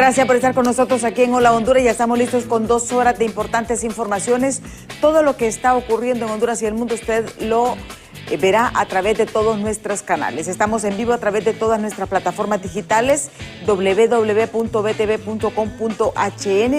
Gracias por estar con nosotros aquí en Hola Honduras. Ya estamos listos con 2 horas de importantes informaciones. Todo lo que está ocurriendo en Honduras y el mundo usted lo verá a través de todos nuestros canales. Estamos en vivo a través de todas nuestras plataformas digitales, www.btv.com.hn,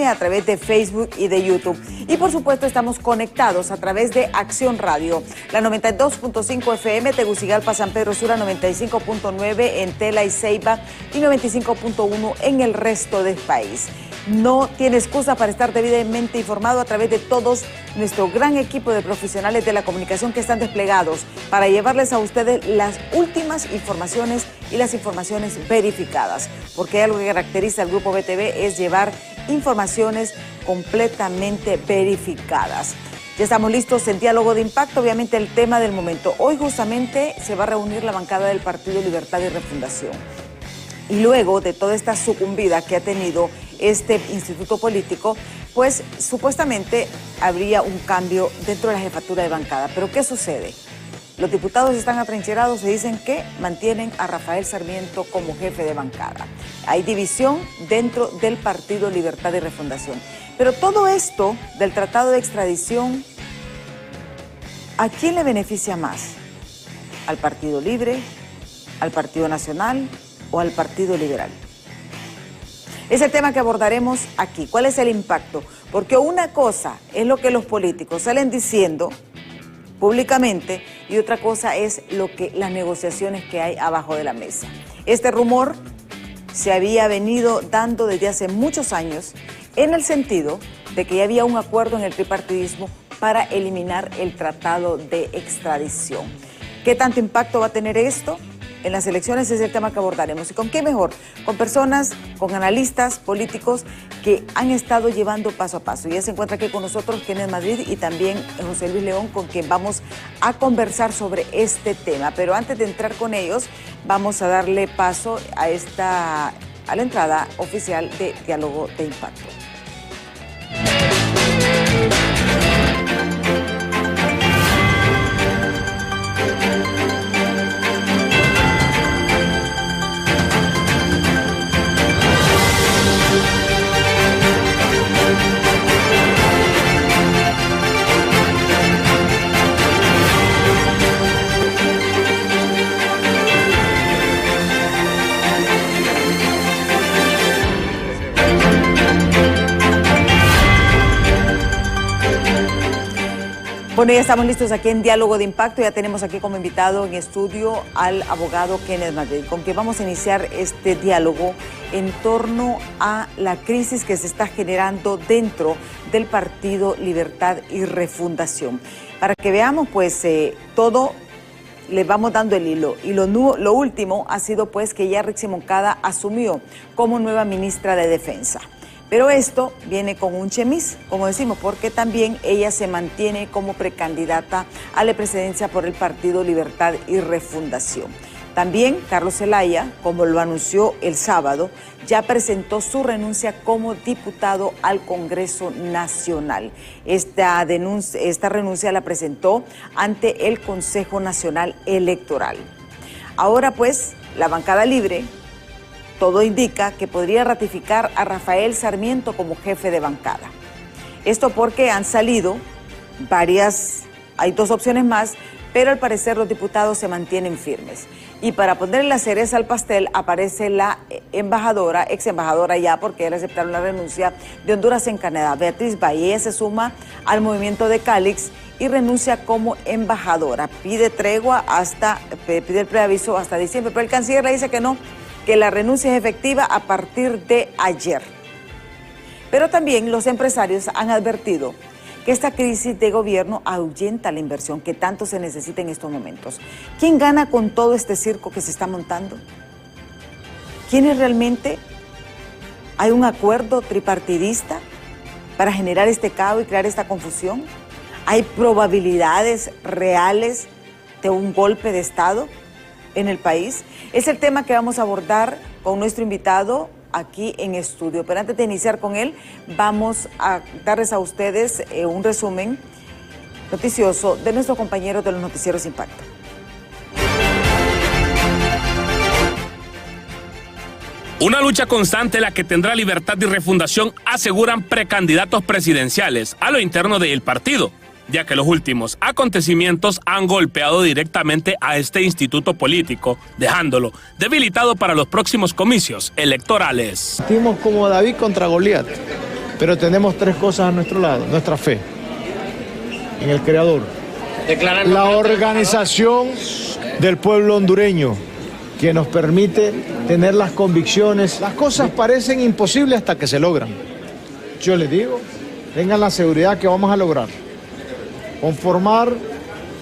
a través de Facebook y de YouTube. Y por supuesto estamos conectados a través de Acción Radio, la 92.5 FM, Tegucigalpa, San Pedro Sula, 95.9 en Tela y Ceiba y 95.1 en el resto del país. No tiene excusa para estar debidamente informado a través de todos nuestro gran equipo de profesionales de la comunicación que están desplegados para llevarles a ustedes las últimas informaciones y las informaciones verificadas, porque algo que caracteriza al Grupo BTV es llevar informaciones completamente verificadas. Ya estamos listos en Diálogo de Impacto, obviamente el tema del momento. Hoy justamente se va a reunir la bancada del Partido Libertad y Refundación. Y luego de toda esta sucumbida que ha tenido este instituto político, pues supuestamente habría un cambio dentro de la jefatura de bancada. Pero ¿qué sucede? Los diputados están atrincherados y dicen que mantienen a Rafael Sarmiento como jefe de bancada. Hay división dentro del Partido Libertad y Refundación. Pero todo esto del tratado de extradición, ¿a quién le beneficia más? ¿Al Partido Libre? ¿Al Partido Nacional? ¿O al Partido Liberal? Es el tema que abordaremos aquí. ¿Cuál es el impacto? Porque una cosa es lo que los políticos salen diciendo públicamente y otra cosa es las negociaciones que hay abajo de la mesa. Este rumor se había venido dando desde hace muchos años en el sentido de que ya había un acuerdo en el tripartidismo para eliminar el tratado de extradición. ¿Qué tanto impacto va a tener esto? En las elecciones es el tema que abordaremos. ¿Y con qué mejor? Con personas, con analistas políticos que han estado llevando paso a paso. Ya se encuentra aquí con nosotros Kenneth Madrid y también José Luis León, con quien vamos a conversar sobre este tema. Pero antes de entrar con ellos, vamos a darle paso a la entrada oficial de Diálogo de Impacto. Bueno, ya estamos listos aquí en Diálogo de Impacto. Ya tenemos aquí como invitado en estudio al abogado Kenneth Madrid, con quien vamos a iniciar este diálogo en torno a la crisis que se está generando dentro del Partido Libertad y Refundación. Para que veamos, pues, todo le vamos dando el hilo. Y lo último ha sido, pues, que ya Rixi Moncada asumió como nueva ministra de Defensa. Pero esto viene con un chemis, como decimos, porque también ella se mantiene como precandidata a la presidencia por el Partido Libertad y Refundación. También Carlos Zelaya, como lo anunció el sábado, ya presentó su renuncia como diputado al Congreso Nacional. Esta renuncia la presentó ante el Consejo Nacional Electoral. Ahora, pues, la bancada libre, todo indica que podría ratificar a Rafael Sarmiento como jefe de bancada. Esto porque han salido hay 2 opciones más, pero al parecer los diputados se mantienen firmes. Y para ponerle la cereza al pastel aparece la ex embajadora ya, porque ya le aceptaron la renuncia, de Honduras en Canadá, Beatriz Valle. Ella se suma al movimiento de Cálix y renuncia como embajadora. Pide tregua pide el preaviso hasta diciembre, pero el canciller le dice que no, que la renuncia es efectiva a partir de ayer. Pero también los empresarios han advertido que esta crisis de gobierno ahuyenta la inversión que tanto se necesita en estos momentos. ¿Quién gana con todo este circo que se está montando? ¿Quiénes realmente? ¿Hay un acuerdo tripartidista para generar este caos y crear esta confusión? ¿Hay probabilidades reales de un golpe de Estado en el país? Es el tema que vamos a abordar con nuestro invitado aquí en estudio. Pero antes de iniciar con él, vamos a darles a ustedes un resumen noticioso de nuestros compañeros de los noticieros Impacto. Una lucha constante la que tendrá Libertad y Refundación, aseguran precandidatos presidenciales a lo interno del partido, ya que los últimos acontecimientos han golpeado directamente a este instituto político, dejándolo debilitado para los próximos comicios electorales. Sentimos como David contra Goliat, pero tenemos tres cosas a nuestro lado: nuestra fe en el Creador, la organización del pueblo hondureño, que nos permite tener las convicciones. Las cosas parecen imposibles hasta que se logran. Yo les digo, tengan la seguridad que vamos a lograr conformar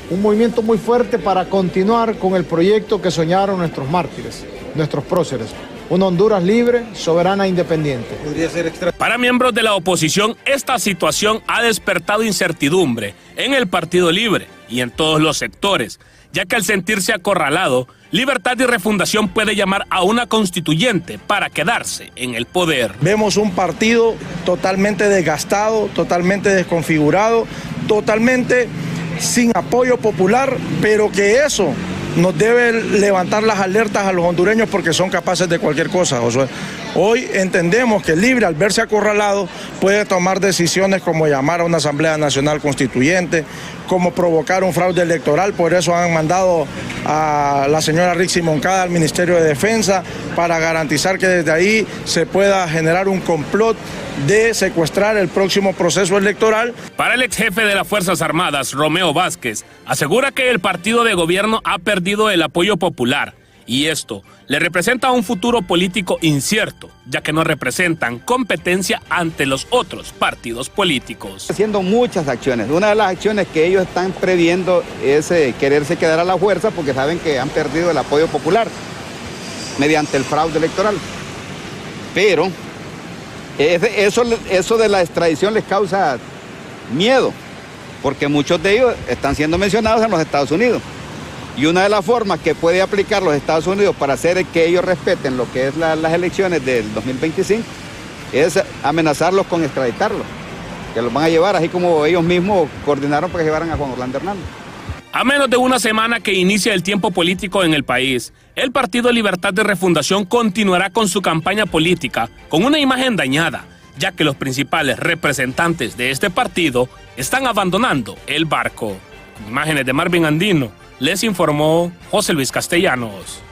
un movimiento muy fuerte para continuar con el proyecto que soñaron nuestros mártires, nuestros próceres. Una Honduras libre, soberana e independiente. Para miembros de la oposición, esta situación ha despertado incertidumbre en el Partido Libre y en todos los sectores, ya que al sentirse acorralado, Libertad y Refundación puede llamar a una constituyente para quedarse en el poder. Vemos un partido totalmente desgastado, totalmente desconfigurado, totalmente sin apoyo popular, pero que eso nos debe levantar las alertas a los hondureños porque son capaces de cualquier cosa, Josué. Hoy entendemos que Libre, al verse acorralado, puede tomar decisiones como llamar a una Asamblea Nacional Constituyente, como provocar un fraude electoral. Por eso han mandado a la señora Rixi Moncada al Ministerio de Defensa para garantizar que desde ahí se pueda generar un complot de secuestrar el próximo proceso electoral. Para el ex jefe de las Fuerzas Armadas, Romeo Vázquez, asegura que el partido de gobierno ha perdido el apoyo popular y esto le representa un futuro político incierto, ya que no representan competencia ante los otros partidos políticos. Haciendo muchas acciones. Una de las acciones que ellos están previendo es quererse quedar a la fuerza porque saben que han perdido el apoyo popular mediante el fraude electoral. Pero eso de la extradición les causa miedo, porque muchos de ellos están siendo mencionados en los Estados Unidos. Y una de las formas que puede aplicar los Estados Unidos para hacer que ellos respeten lo que es las elecciones del 2025 es amenazarlos con extraditarlos, que los van a llevar, así como ellos mismos coordinaron para que llevaran a Juan Orlando Hernández. A menos de una semana que inicia el tiempo político en el país, el Partido Libertad de Refundación continuará con su campaña política con una imagen dañada, ya que los principales representantes de este partido están abandonando el barco. Con imágenes de Marvin Andino, les informó José Luis Castellanos.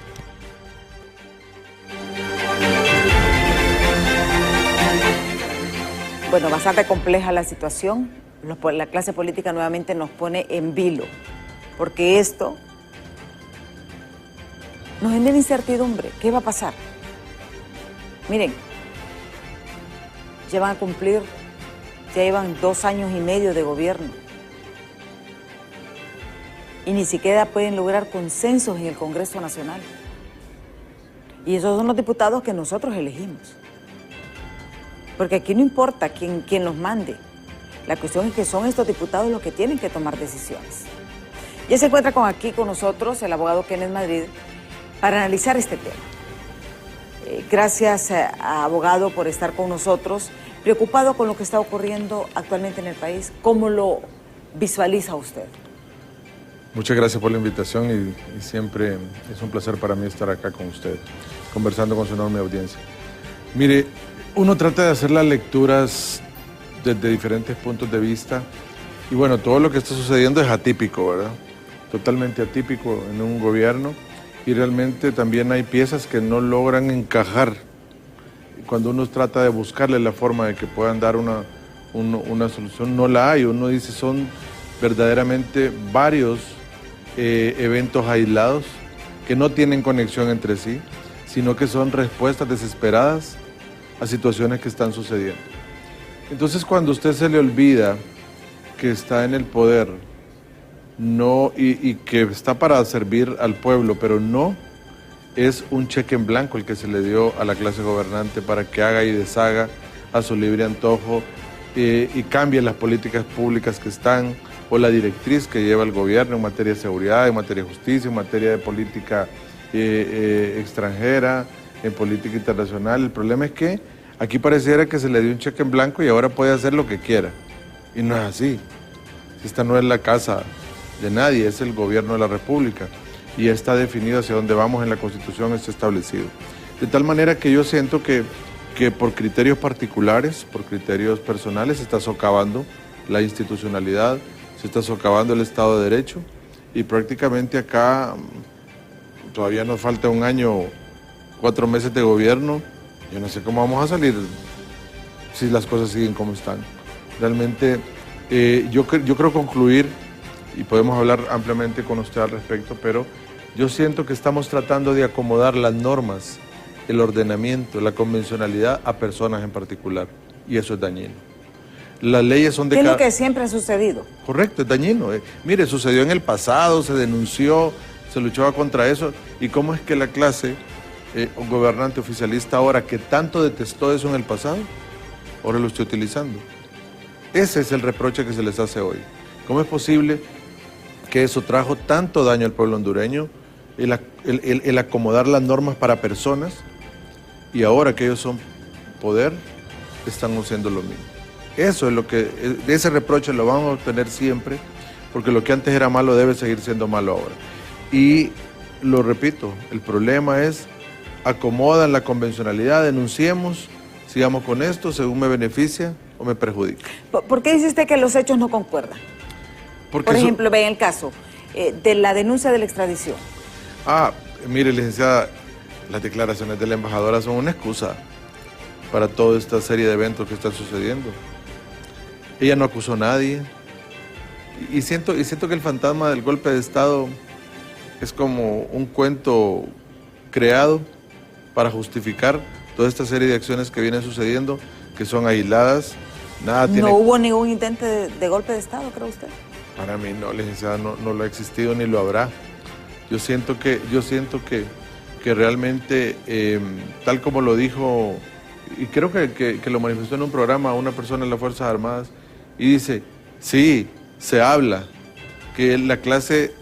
Bueno, bastante compleja la situación. La clase política nuevamente nos pone en vilo, porque esto nos genera incertidumbre. ¿Qué va a pasar? Miren, ya llevan 2 años y medio de gobierno y ni siquiera pueden lograr consensos en el Congreso Nacional. Y esos son los diputados que nosotros elegimos. Porque aquí no importa quién los mande. La cuestión es que son estos diputados los que tienen que tomar decisiones. Ya se encuentra aquí con nosotros el abogado Kenneth Madrid para analizar este tema. Gracias, abogado, por estar con nosotros. Preocupado con lo que está ocurriendo actualmente en el país, ¿cómo lo visualiza usted? Muchas gracias por la invitación y siempre es un placer para mí estar acá con usted, conversando con su enorme audiencia. Mire, uno trata de hacer las lecturas desde diferentes puntos de vista y bueno, todo lo que está sucediendo es atípico, ¿verdad? Totalmente atípico en un gobierno y realmente también hay piezas que no logran encajar cuando uno trata de buscarle la forma de que puedan dar una solución. No la hay, uno dice son verdaderamente varios eventos aislados que no tienen conexión entre sí, sino que son respuestas desesperadas a situaciones que están sucediendo. Entonces, cuando a usted se le olvida que está en el poder y que está para servir al pueblo, pero no es un cheque en blanco el que se le dio a la clase gobernante para que haga y deshaga a su libre antojo y cambie las políticas públicas que están o la directriz que lleva el gobierno en materia de seguridad, en materia de justicia, en materia de política extranjera, en política internacional. El problema es que aquí pareciera que se le dio un cheque en blanco y ahora puede hacer lo que quiera. Y no es así. Esta no es la casa de nadie, es el gobierno de la República. Y está definido hacia dónde vamos en la Constitución, está establecido. De tal manera que yo siento que por criterios particulares, por criterios personales, se está socavando la institucionalidad, se está socavando el Estado de Derecho, y prácticamente acá todavía nos falta un año, 4 meses de gobierno. Yo no sé cómo vamos a salir si las cosas siguen como están. Realmente yo creo concluir, y podemos hablar ampliamente con usted al respecto, pero yo siento que estamos tratando de acomodar las normas, el ordenamiento, la convencionalidad a personas en particular, y eso es dañino. Las leyes son de... ¿Qué es lo que siempre ha sucedido? Correcto, es dañino. Mire, sucedió en el pasado, se denunció, se luchaba contra eso, y cómo es que la clase gobernante oficialista ahora, que tanto detestó eso en el pasado, ahora lo está utilizando. Ese es el reproche que se les hace hoy. ¿Cómo es posible que eso trajo tanto daño al pueblo hondureño, el acomodar las normas para personas, y ahora que ellos son poder, están haciendo lo mismo? Eso es lo que, de ese reproche lo vamos a obtener siempre, porque lo que antes era malo debe seguir siendo malo ahora. Y lo repito, el problema es, acomodan la convencionalidad, denunciemos, sigamos con esto, según me beneficia o me perjudica. ¿Por qué dice usted que los hechos no concuerdan? Porque por ejemplo, ve en el caso de la denuncia de la extradición. Mire, licenciada, las declaraciones de la embajadora son una excusa para toda esta serie de eventos que están sucediendo. Ella no acusó a nadie, y siento que el fantasma del golpe de Estado es como un cuento creado para justificar toda esta serie de acciones que vienen sucediendo, que son aisladas. ¿No hubo ningún intento de golpe de Estado, cree usted? Para mí no, licenciada, no lo ha existido ni lo habrá. Yo siento que realmente, tal como lo dijo, y creo que lo manifestó en un programa una persona en las Fuerzas Armadas, y dice, sí, se habla que la clase,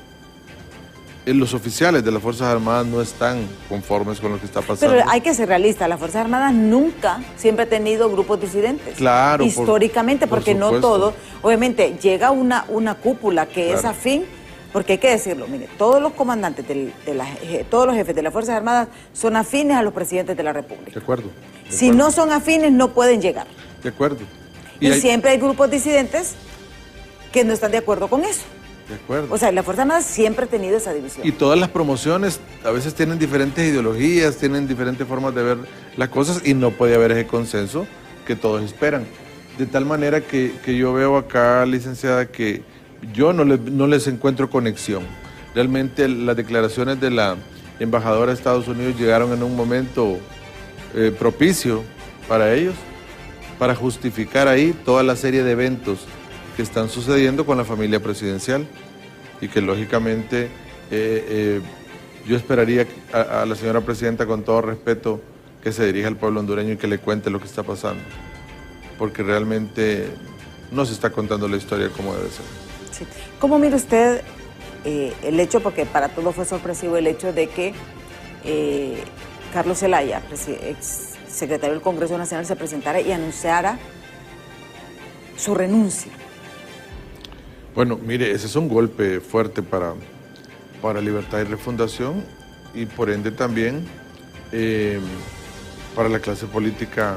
los oficiales de las Fuerzas Armadas no están conformes con lo que está pasando. Pero hay que ser realista, las Fuerzas Armadas nunca, siempre ha tenido grupos disidentes. Claro. Históricamente, porque no todo, obviamente llega una cúpula que claro, es afín, porque hay que decirlo, mire, todos los comandantes, todos los jefes de las Fuerzas Armadas son afines a los presidentes de la República. De acuerdo. Si no son afines, no pueden llegar. De acuerdo. Y siempre hay grupos disidentes que no están de acuerdo con eso. De acuerdo. O sea, la Fuerza Armada siempre ha tenido esa división. Y todas las promociones a veces tienen diferentes ideologías, tienen diferentes formas de ver las cosas, y no puede haber ese consenso que todos esperan. De tal manera que yo veo acá, licenciada, que yo no les encuentro conexión. Realmente las declaraciones de la embajadora de Estados Unidos llegaron en un momento propicio para ellos, para justificar ahí toda la serie de eventos que están sucediendo con la familia presidencial, y que lógicamente yo esperaría a la señora presidenta, con todo respeto, que se dirija al pueblo hondureño y que le cuente lo que está pasando, porque realmente no se está contando la historia como debe ser. Sí. ¿Cómo mira usted el hecho, porque para todos fue sorpresivo el hecho de que Carlos Zelaya, ex secretario del Congreso Nacional, se presentara y anunciara su renuncia? Bueno, mire, ese es un golpe fuerte para Libertad y Refundación, y por ende también para la clase política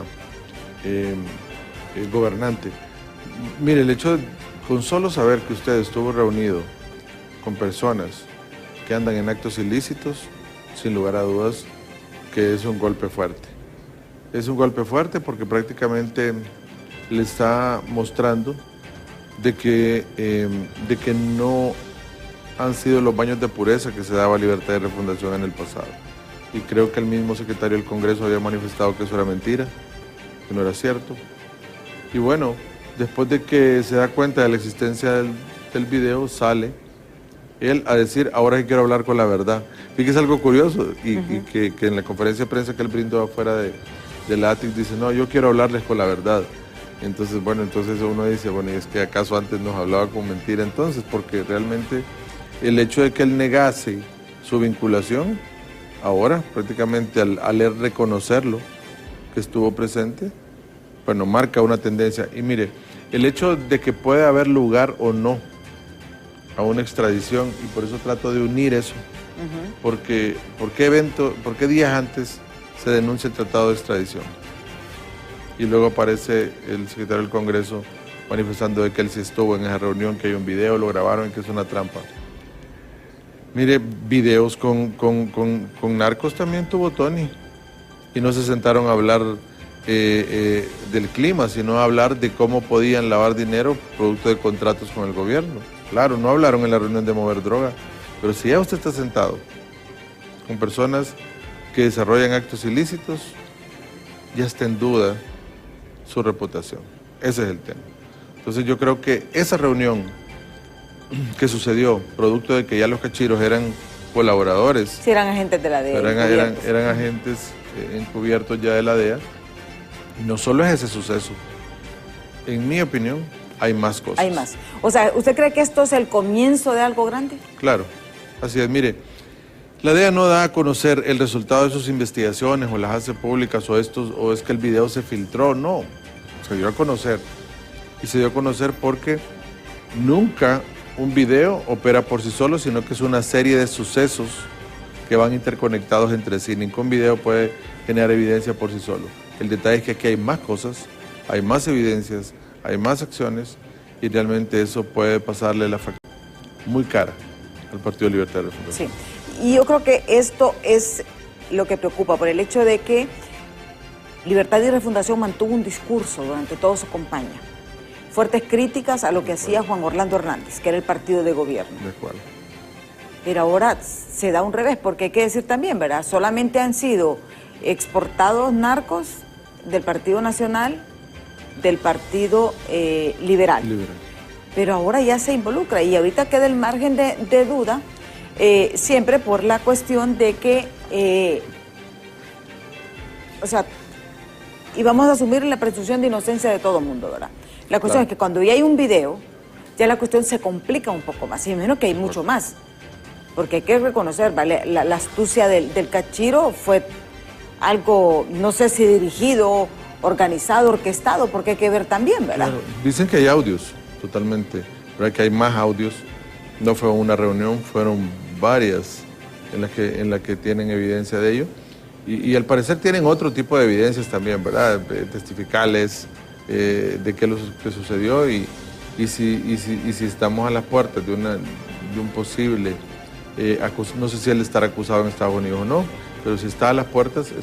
gobernante. Mire, el hecho de, con solo saber que usted estuvo reunido con personas que andan en actos ilícitos, sin lugar a dudas que es un golpe fuerte. Es un golpe fuerte porque prácticamente le está mostrando de que no han sido los baños de pureza que se daba a Libertad y Refundación en el pasado. Y creo que el mismo secretario del Congreso había manifestado que eso era mentira, que no era cierto. Y bueno, después de que se da cuenta de la existencia del video, sale él a decir, ahora sí quiero hablar con la verdad. Fíjese algo curioso, y que en la conferencia de prensa que él brindó afuera de la ATIC, dice, no, yo quiero hablarles con la verdad. Entonces, bueno, entonces uno dice, bueno, ¿y es que acaso antes nos hablaba con mentira entonces? Porque realmente el hecho de que él negase su vinculación, ahora prácticamente al él reconocerlo, que estuvo presente, bueno, marca una tendencia. Y mire, el hecho de que puede haber lugar o no a una extradición, y por eso trato de unir eso, porque ¿por qué días antes se denuncia el tratado de extradición. Y luego aparece el secretario del Congreso manifestando de que él sí estuvo en esa reunión, que hay un video, lo grabaron y que es una trampa. Mire, videos con narcos también tuvo Tony. Y no se sentaron a hablar del clima, sino a hablar de cómo podían lavar dinero producto de contratos con el gobierno. Claro, no hablaron en la reunión de mover droga, pero si ya usted está sentado con personas que desarrollan actos ilícitos, ya está en duda su reputación. Ese es el tema. Entonces yo creo que esa reunión que sucedió, producto de que ya los cachiros eran colaboradores. Sí, eran agentes de la DEA. Eran agentes encubiertos ya de la DEA. No solo es ese suceso. En mi opinión, hay más cosas. Hay más. O sea, ¿usted cree que esto es el comienzo de algo grande? Claro, así es. Mire, la DEA no da a conocer el resultado de sus investigaciones o las hace públicas o es que el video se filtró, no. Se dio a conocer. Y se dio a conocer porque nunca un video opera por sí solo, sino que es una serie de sucesos que van interconectados entre sí. Ningún video puede generar evidencia por sí solo. El detalle es que aquí hay más cosas, hay más evidencias, hay más acciones y realmente eso puede pasarle la factura muy cara al Partido Libertad de Refundación. Sí, y yo creo que esto es lo que preocupa por el hecho de que Libertad y Refundación mantuvo un discurso durante toda su campaña. Fuertes críticas a lo que hacía Juan Orlando Hernández, que era el partido de gobierno. ¿De cuál? Pero ahora se da un revés, porque hay que decir también, ¿verdad? Solamente han sido exportados narcos del Partido Nacional, del Partido Liberal. Pero ahora ya se involucra y ahorita queda el margen de duda, siempre por la cuestión de que, o sea, y vamos a asumir la presunción de inocencia de todo el mundo, ¿verdad? La cuestión es que cuando ya hay un video, ya la cuestión se complica un poco más, y menos que hay mucho más. Porque hay que reconocer, ¿vale? La astucia del cachiro fue algo, no sé si dirigido, organizado, orquestado, porque hay que ver también, ¿verdad? Claro. Dicen que hay audios, totalmente, pero que hay más audios. No fue una reunión, fueron varias en las que tienen evidencia de ello. Y al parecer tienen otro tipo de evidencias también, ¿verdad? Testificales, de qué sucedió y si estamos a las puertas de un posible, no sé si él estará acusado en Estados Unidos o no, pero si está a las puertas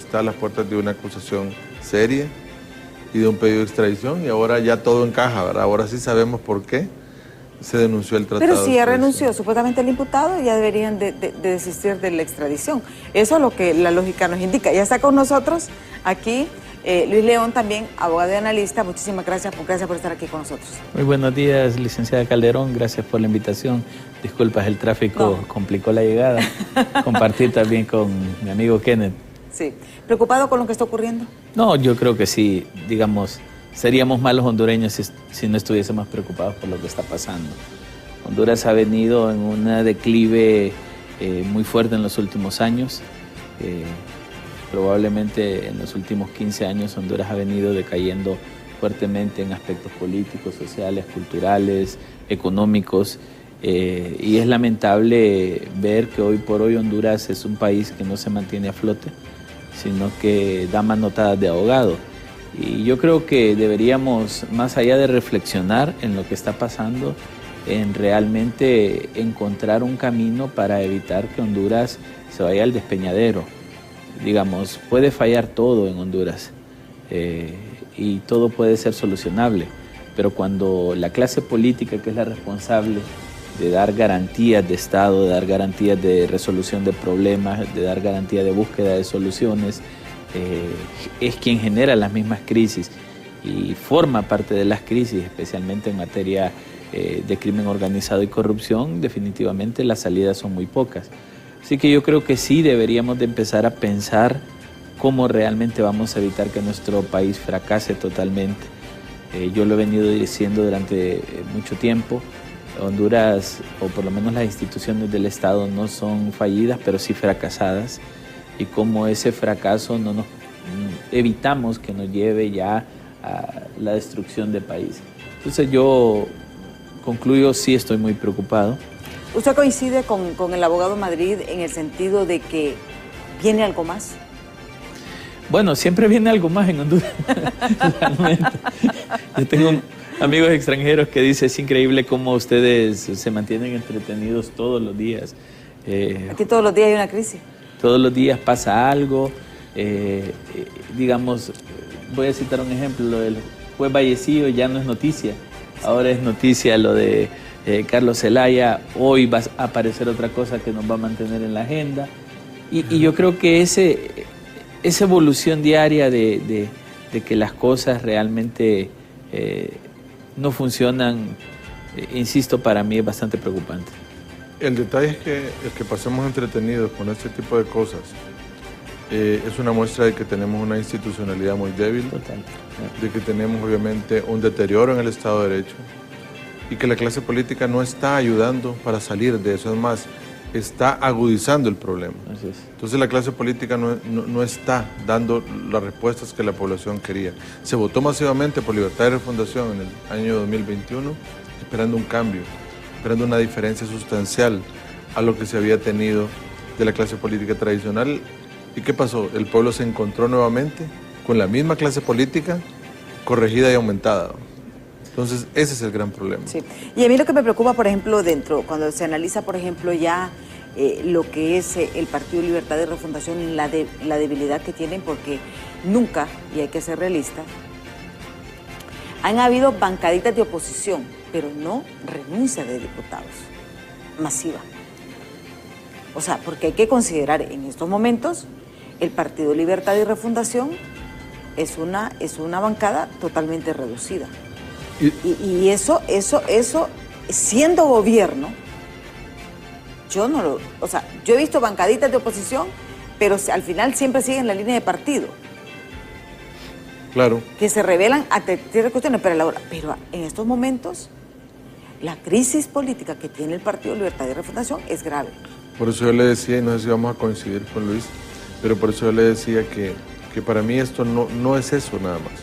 de una acusación seria y de un pedido de extradición y ahora ya todo encaja, ¿verdad? Ahora sí sabemos por qué se denunció el tratado. Pero si ya renunció supuestamente el imputado, ya deberían de desistir de la extradición. Eso es lo que la lógica nos indica. Ya está con nosotros aquí Luis León, también abogado y analista. Muchísimas gracias por estar aquí con nosotros. Muy buenos días, licenciada Calderón. Gracias por la invitación. Disculpas, el tráfico complicó la llegada. Compartir también con mi amigo Kenneth. Sí. ¿Preocupado con lo que está ocurriendo? No, yo creo que sí. Digamos, seríamos malos hondureños si no estuviésemos preocupados por lo que está pasando. Honduras ha venido en una declive muy fuerte en los últimos años. Probablemente en los últimos 15 años Honduras ha venido decayendo fuertemente en aspectos políticos, sociales, culturales, económicos. Y es lamentable ver que hoy por hoy Honduras es un país que no se mantiene a flote, sino que da manotadas de ahogado. Y yo creo que deberíamos, más allá de reflexionar en lo que está pasando, en realmente encontrar un camino para evitar que Honduras se vaya al despeñadero. Digamos, puede fallar todo en Honduras y todo puede ser solucionable, pero cuando la clase política, que es la responsable de dar garantías de Estado, de dar garantías de resolución de problemas, de dar garantía de búsqueda de soluciones, es quien genera las mismas crisis y forma parte de las crisis, especialmente en materia de crimen organizado y corrupción, definitivamente las salidas son muy pocas. Así que yo creo que sí deberíamos de empezar a pensar cómo realmente vamos a evitar que nuestro país fracase totalmente. Yo lo he venido diciendo durante mucho tiempo. Honduras, o por lo menos las instituciones del Estado, no son fallidas, pero sí fracasadas. Y como ese fracaso no nos evitamos que nos lleve ya a la destrucción del país. Entonces yo concluyo, sí estoy muy preocupado. ¿Usted coincide con el abogado Madrid en el sentido de que viene algo más? Bueno, siempre viene algo más en Honduras. Realmente. Yo tengo amigos extranjeros que dicen, es increíble cómo ustedes se mantienen entretenidos todos los días. Aquí todos los días hay una crisis. Todos los días pasa algo. Digamos, voy a citar un ejemplo, lo del juez Vallecillo ya no es noticia. Ahora es noticia lo de Carlos Zelaya. Hoy va a aparecer otra cosa que nos va a mantener en la agenda. Y yo creo que esa evolución diaria de que las cosas realmente no funcionan, insisto, para mí es bastante preocupante. El detalle es que el que pasemos entretenidos con este tipo de cosas es una muestra de que tenemos una institucionalidad muy débil, Total. de que tenemos obviamente un deterioro en el Estado de Derecho y que la clase política no está ayudando para salir de eso, es más, está agudizando el problema. Así es. Entonces la clase política no está dando las respuestas que la población quería. Se votó masivamente por Libertad de Refundación en el año 2021, esperando un cambio, esperando una diferencia sustancial a lo que se había tenido de la clase política tradicional. ¿Y qué pasó? El pueblo se encontró nuevamente con la misma clase política corregida y aumentada. Entonces, ese es el gran problema. Sí. Y a mí lo que me preocupa, por ejemplo, cuando se analiza, por ejemplo, ya lo que es el Partido Libertad de Refundación, la debilidad que tienen, porque nunca, y hay que ser realistas, han habido bancaditas de oposición, pero no renuncia de diputados masiva. O sea, porque hay que considerar en estos momentos el Partido Libertad y Refundación es una bancada totalmente reducida. Y eso, siendo gobierno, yo he visto bancaditas de oposición, pero al final siempre siguen la línea de partido. Claro. Que se revelan ante ciertas cuestiones, pero en estos momentos, la crisis política que tiene el Partido Libertad y Refundación es grave. Por eso yo le decía, y no sé si vamos a coincidir con Luis, pero por eso yo le decía que para mí esto no es eso nada más.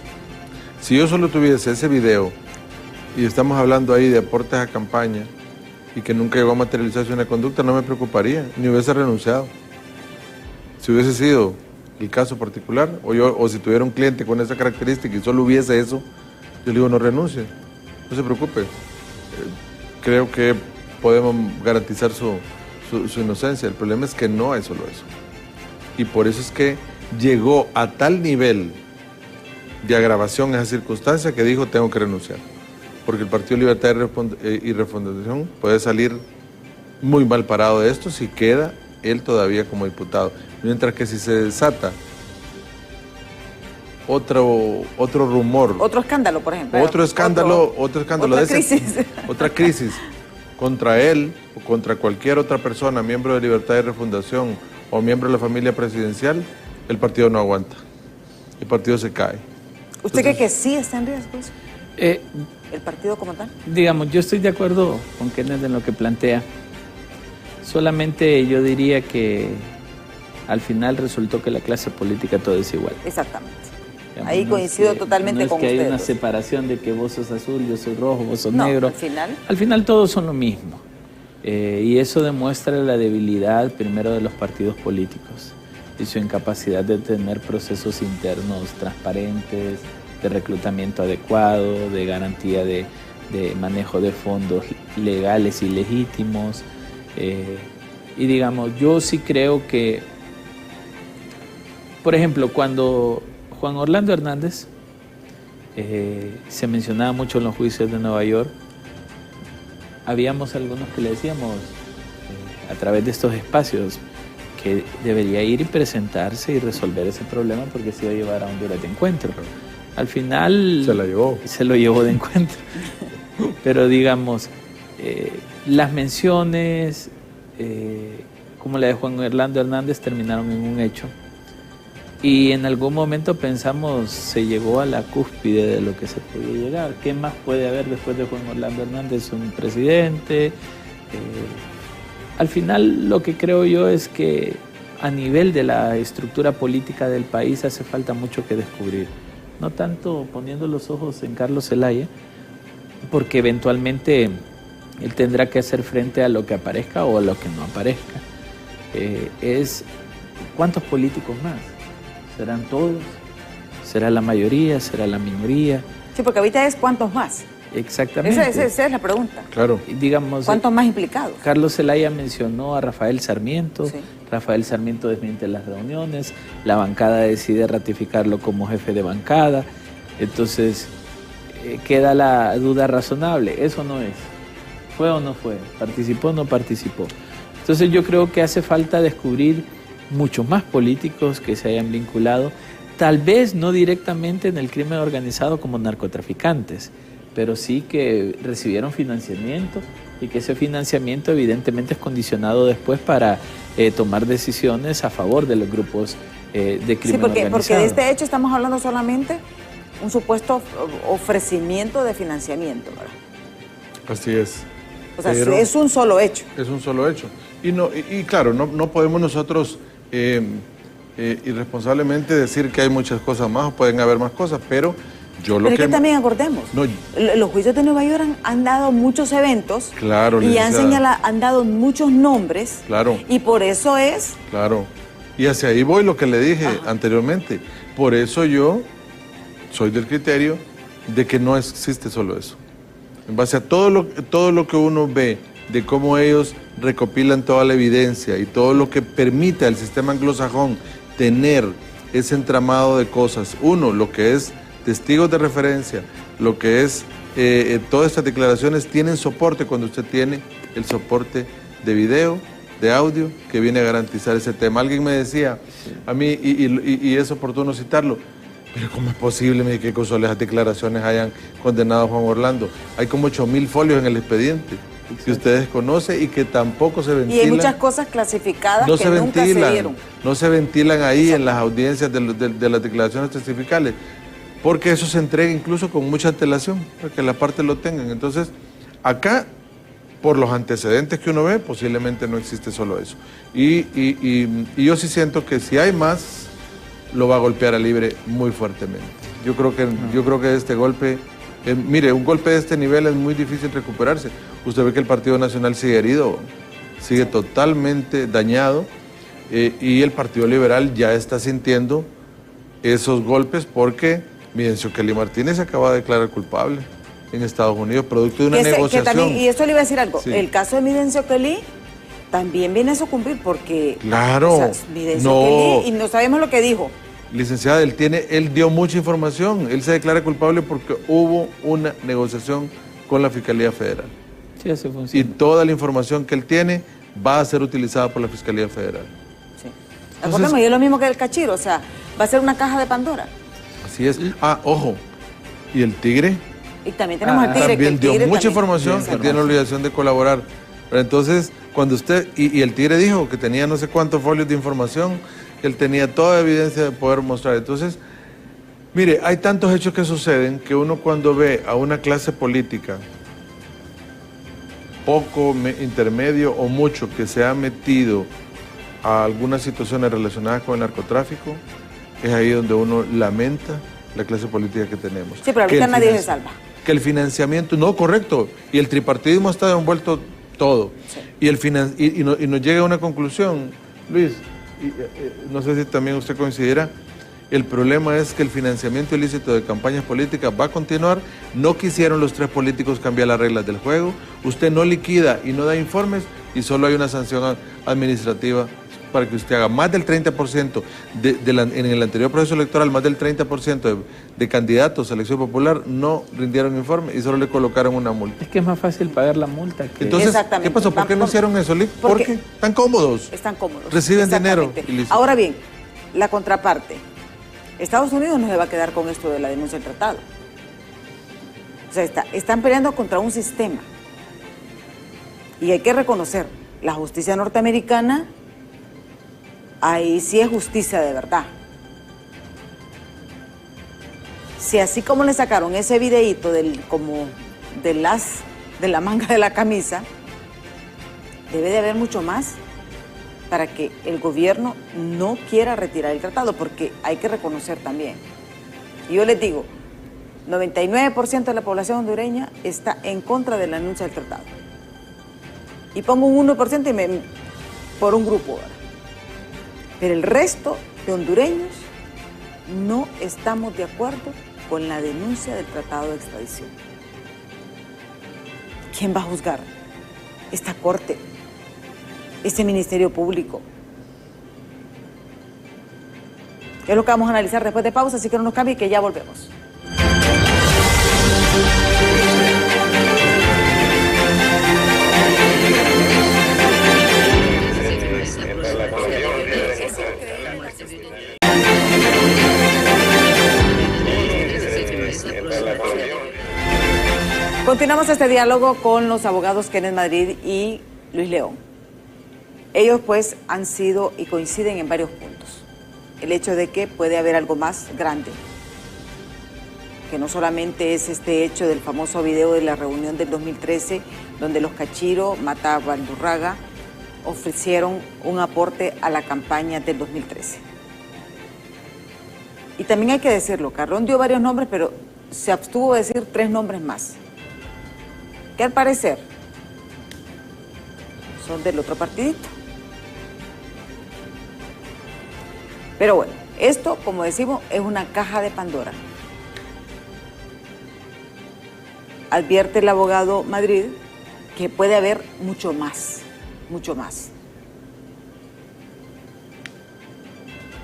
Si yo solo tuviese ese video y estamos hablando ahí de aportes a campaña y que nunca llegó a materializarse una conducta, no me preocuparía, ni hubiese renunciado. Si hubiese sido el caso particular, o si tuviera un cliente con esa característica y solo hubiese eso, yo le digo no renuncie, no se preocupe. Creo que podemos garantizar su inocencia. El problema es que no es solo eso. Y por eso es que llegó a tal nivel de agravación esa circunstancia que dijo tengo que renunciar. Porque el Partido Libertad y Refundación puede salir muy mal parado de esto si queda él todavía como diputado. Mientras que si se desata otro rumor. Otro escándalo, por ejemplo. Otro escándalo. Otra crisis contra él o contra cualquier otra persona, miembro de Libertad y Refundación o miembro de la familia presidencial, el partido no aguanta. El partido se cae. ¿Usted cree que sí está en riesgo eso? ¿El partido como tal? Digamos, yo estoy de acuerdo con Kenneth en lo que plantea. Solamente yo diría que al final resultó que la clase política todo es igual. Exactamente. Digamos, ahí coincido totalmente con ustedes. No es que hay una separación de que vos sos azul, yo soy rojo, vos sos negro. Al final todos son lo mismo. Y eso demuestra la debilidad primero de los partidos políticos y su incapacidad de tener procesos internos transparentes, de reclutamiento adecuado, de garantía de manejo de fondos legales y legítimos. Y digamos, yo sí creo que, por ejemplo, cuando Juan Orlando Hernández se mencionaba mucho en los juicios de Nueva York, habíamos algunos que le decíamos a través de estos espacios que debería ir y presentarse y resolver ese problema porque se iba a llevar a Honduras de encuentro. Al final se lo llevó de encuentro. Pero digamos, las menciones como la de Juan Orlando Hernández terminaron en un hecho. Y en algún momento pensamos, se llegó a la cúspide de lo que se podía llegar. ¿Qué más puede haber después de Juan Orlando Hernández? Un presidente. Al final lo que creo yo es que a nivel de la estructura política del país hace falta mucho que descubrir. No tanto poniendo los ojos en Carlos Zelaya, porque eventualmente él tendrá que hacer frente a lo que aparezca o a lo que no aparezca. Es ¿cuántos políticos más? O ¿Serán todos? ¿Será la mayoría? ¿Será la minoría? Sí, porque ahorita es ¿cuántos más? Exactamente. Esa es la pregunta. Claro. Digamos, ¿Cuántos más implicados? Carlos Zelaya mencionó a Rafael Sarmiento. Sí. Rafael Sarmiento desmiente las reuniones. La bancada decide ratificarlo como jefe de bancada. Entonces, queda la duda razonable. Eso no es. ¿Fue o no fue? ¿Participó o no participó? Entonces yo creo que hace falta descubrir muchos más políticos que se hayan vinculado, tal vez no directamente en el crimen organizado como narcotraficantes, pero sí que recibieron financiamiento y que ese financiamiento evidentemente es condicionado después para tomar decisiones a favor de los grupos de crimen organizado. Porque de este hecho estamos hablando solamente un supuesto ofrecimiento de financiamiento, ¿verdad? Así es. O sea, es un solo hecho. Es un solo hecho. Y claro, no podemos nosotros irresponsablemente decir que hay muchas cosas más o pueden haber más cosas, pero yo lo pero que... es que también acordemos, los juicios de Nueva York han dado muchos eventos, claro, y han dado muchos nombres, claro, y por eso es... Claro, y hacia ahí voy lo que le dije anteriormente. Por eso yo soy del criterio de que no existe solo eso. En base a todo lo que uno ve de cómo ellos recopilan toda la evidencia y todo lo que permite al sistema anglosajón tener ese entramado de cosas. Uno, lo que es testigos de referencia, lo que es todas estas declaraciones tienen soporte cuando usted tiene el soporte de video, de audio, que viene a garantizar ese tema. Alguien me decía a mí, y es oportuno citarlo, pero ¿cómo es posible que con solo esas declaraciones hayan condenado a Juan Orlando? Hay como 8.000 folios en el expediente que ustedes conocen y que tampoco se ventilan. Y hay muchas cosas clasificadas que nunca se dieron. No se ventilan ahí en las audiencias de las declaraciones testificales, porque eso se entrega incluso con mucha antelación, para que la parte lo tengan. Entonces, acá, por los antecedentes que uno ve, posiblemente no existe solo eso. Y yo sí siento que si hay más, lo va a golpear a Libre muy fuertemente. Yo creo que este golpe, mire, un golpe de este nivel es muy difícil recuperarse. Usted ve que el Partido Nacional sigue herido, sigue totalmente dañado, y el Partido Liberal ya está sintiendo esos golpes porque Midencio Kelly Martínez se acaba de declarar culpable en Estados Unidos, producto de una negociación. Y esto le iba a decir algo, sí. El caso de Midencio Kelly también viene a sucumbir porque... Claro, o sea, Kelly, y no sabemos lo que dijo. Licenciada, él dio mucha información, él se declara culpable porque hubo una negociación con la Fiscalía Federal. Sí, así funciona. Y toda la información que él tiene va a ser utilizada por la Fiscalía Federal. Sí. Acordemos, y es lo mismo que el Cachiro, o sea, va a ser una caja de Pandora. Así es. Ojo, ¿y el Tigre? Y también tenemos al Tigre. También dio mucha información y tiene la obligación de colaborar. Pero entonces, cuando usted, y el Tigre dijo que tenía no sé cuántos folios de información, que él tenía toda evidencia de poder mostrar. Entonces, mire, hay tantos hechos que suceden que uno cuando ve a una clase política, poco, intermedio o mucho, que se ha metido a algunas situaciones relacionadas con el narcotráfico, es ahí donde uno lamenta la clase política que tenemos. Sí, pero ahorita nadie se salva. Que el financiamiento, no, correcto, y el tripartidismo está envuelto todo. Sí. Y nos llega a una conclusión, Luis, no sé si también usted considera, el problema es que el financiamiento ilícito de campañas políticas va a continuar. No quisieron los tres políticos cambiar las reglas del juego. Usted no liquida y no da informes y solo hay una sanción administrativa para que usted haga más del 30% en el anterior proceso electoral, más del 30% de candidatos a elección popular no rindieron informe y solo le colocaron una multa. Es que es más fácil pagar la multa que... Entonces, ¿qué pasó? ¿Por qué no hicieron eso, Lick? Porque están cómodos. Están cómodos. Reciben dinero. Ahora bien, la contraparte. Estados Unidos no se va a quedar con esto de la denuncia del tratado. O sea, están peleando contra un sistema. Y hay que reconocer, la justicia norteamericana, ahí sí es justicia de verdad. Si así como le sacaron ese videíto de la manga de la camisa, debe de haber mucho más para que el gobierno no quiera retirar el tratado, porque hay que reconocer también. Y yo les digo, 99% de la población hondureña está en contra de la anuncia del tratado. Y pongo un 1% por un grupo, ¿verdad? Pero el resto de hondureños no estamos de acuerdo con la denuncia del tratado de extradición. ¿Quién va a juzgar? Esta corte, este Ministerio Público. Es lo que vamos a analizar después de pausa, así que no nos cambie, que ya volvemos. Continuamos este diálogo con los abogados Kenneth Madrid y Luis León. Ellos pues han sido y coinciden en varios puntos. El hecho de que puede haber algo más grande, que no solamente es este hecho del famoso video de la reunión del 2013, donde los Cachiro, Mata Bandurraga, ofrecieron un aporte a la campaña del 2013. Y también hay que decirlo, Carrón dio varios nombres, pero se abstuvo de decir 3 nombres más, que al parecer son del otro partidito. Pero bueno, esto, como decimos, es una caja de Pandora. Advierte el abogado Madrid que puede haber mucho más, mucho más.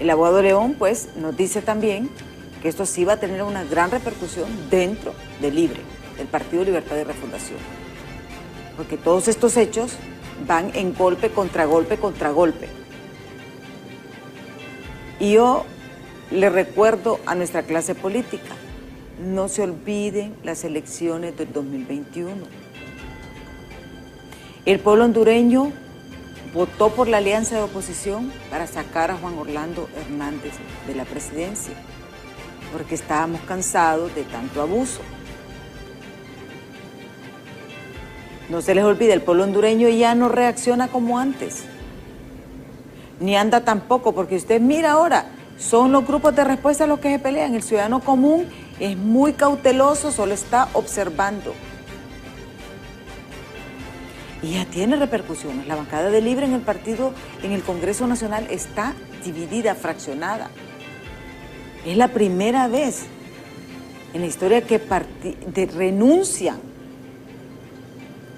El abogado León, pues, nos dice también que esto sí va a tener una gran repercusión dentro de Libre, del Partido Libertad y Refundación. Porque todos estos hechos van en golpe contra golpe contra golpe. Y yo le recuerdo a nuestra clase política, no se olviden las elecciones del 2021. El pueblo hondureño votó por la alianza de oposición para sacar a Juan Orlando Hernández de la presidencia, porque estábamos cansados de tanto abuso. No se les olvide, el pueblo hondureño ya no reacciona como antes, ni anda tampoco, porque usted mira ahora, son los grupos de respuesta los que se pelean. El ciudadano común es muy cauteloso, solo está observando. Y ya tiene repercusiones. La bancada de Libre en el partido, en el Congreso Nacional, está dividida, fraccionada. Es la primera vez en la historia que renuncian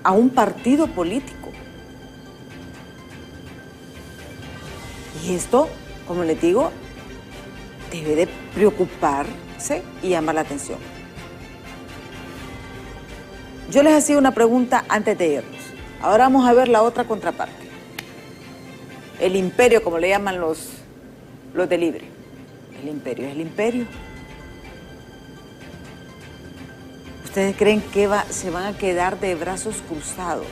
a un partido político. Y esto, como les digo, debe de preocuparse y llamar la atención. Yo les hacía una pregunta antes de irnos. Ahora vamos a ver la otra contraparte. El imperio, como le llaman los de Libre. El imperio es el imperio. ¿Ustedes creen que se van a quedar de brazos cruzados